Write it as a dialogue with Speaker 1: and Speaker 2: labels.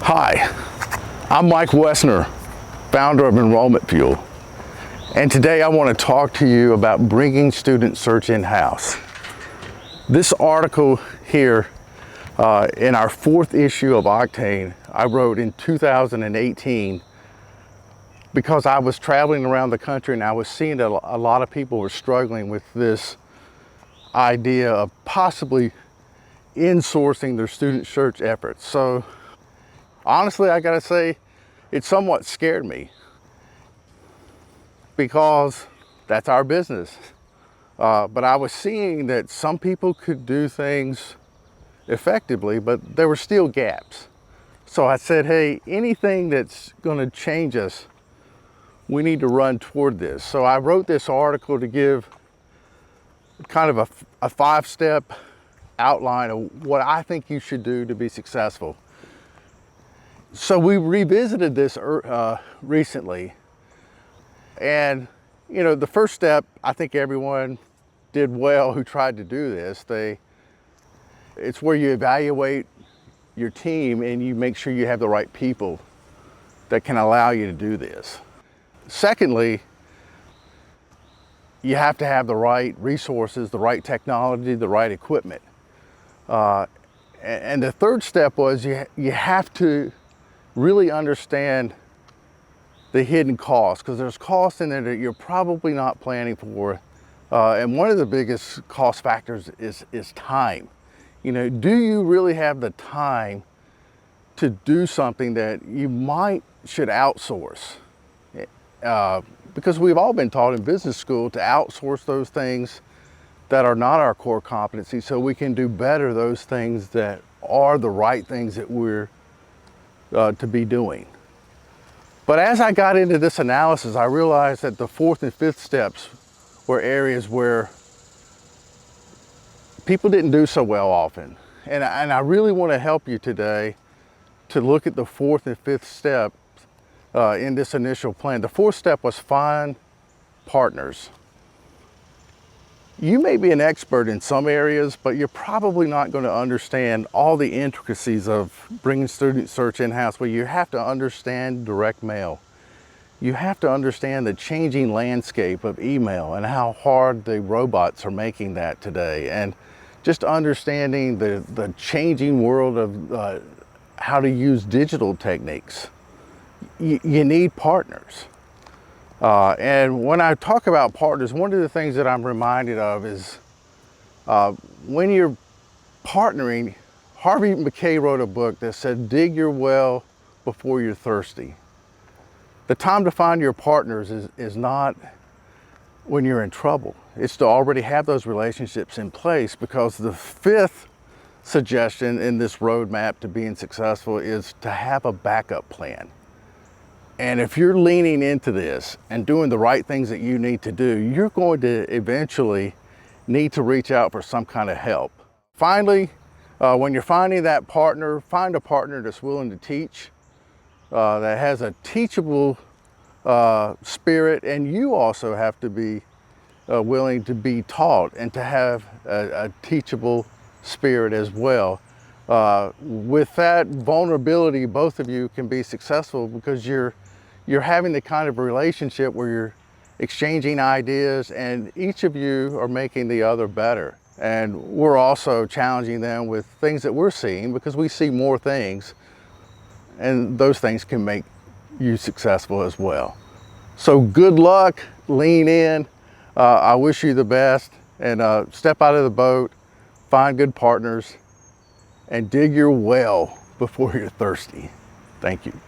Speaker 1: Hi, I'm Mike Wessner, founder of EnrollmentFUEL, and today I want to talk to you about bringing student search in-house. This article here in our 4th issue of Octane, I wrote in 2018 because I was traveling around the country and I was seeing that a lot of people were struggling with this idea of possibly insourcing their student search efforts. So honestly, I gotta say, it somewhat scared me because that's our business. But I was seeing that some people could do things effectively, but there were still gaps. So I said, hey, anything that's gonna change us, we need to run toward this. So I wrote this article to give kind of a 5-step outline of what I think you should do to be successful. So we revisited this recently, and you know, the first step, I think everyone did well who tried to do this. It's where you evaluate your team and you make sure you have the right people that can allow you to do this. Secondly, you have to have the right resources, the right technology, the right equipment. And the third step was you have to really understand the hidden costs, because there's costs in there that you're probably not planning for. And one of the biggest cost factors is time. You know, do you really have the time to do something that you should outsource? Because we've all been taught in business school to outsource those things that are not our core competency so we can do better those things that are the right things that we're to be doing. But as I got into this analysis, I realized that the 4th and 5th steps were areas where people didn't do so well often. And I really want to help you today to look at the 4th and 5th step in this initial plan. The 4th step was find partners. You may be an expert in some areas, but you're probably not going to understand all the intricacies of bringing student search in-house. Where you have to understand direct mail. You have to understand the changing landscape of email and how hard the robots are making that today. And just understanding the changing world of how to use digital techniques. You need partners. And when I talk about partners, one of the things that I'm reminded of is when you're partnering, Harvey McKay wrote a book that said, dig your well before you're thirsty. The time to find your partners is not when you're in trouble. It's to already have those relationships in place, because the 5th suggestion in this roadmap to being successful is to have a backup plan. And if you're leaning into this and doing the right things that you need to do, you're going to eventually need to reach out for some kind of help. Finally, when you're finding that partner, find a partner that's willing to teach, that has a teachable spirit, and you also have to be willing to be taught and to have a teachable spirit as well. With that vulnerability, both of you can be successful because you're having the kind of relationship where you're exchanging ideas and each of you are making the other better. And we're also challenging them with things that we're seeing, because we see more things, and those things can make you successful as well. So good luck, lean in. I wish you the best, and step out of the boat, find good partners, and dig your well before you're thirsty. Thank you.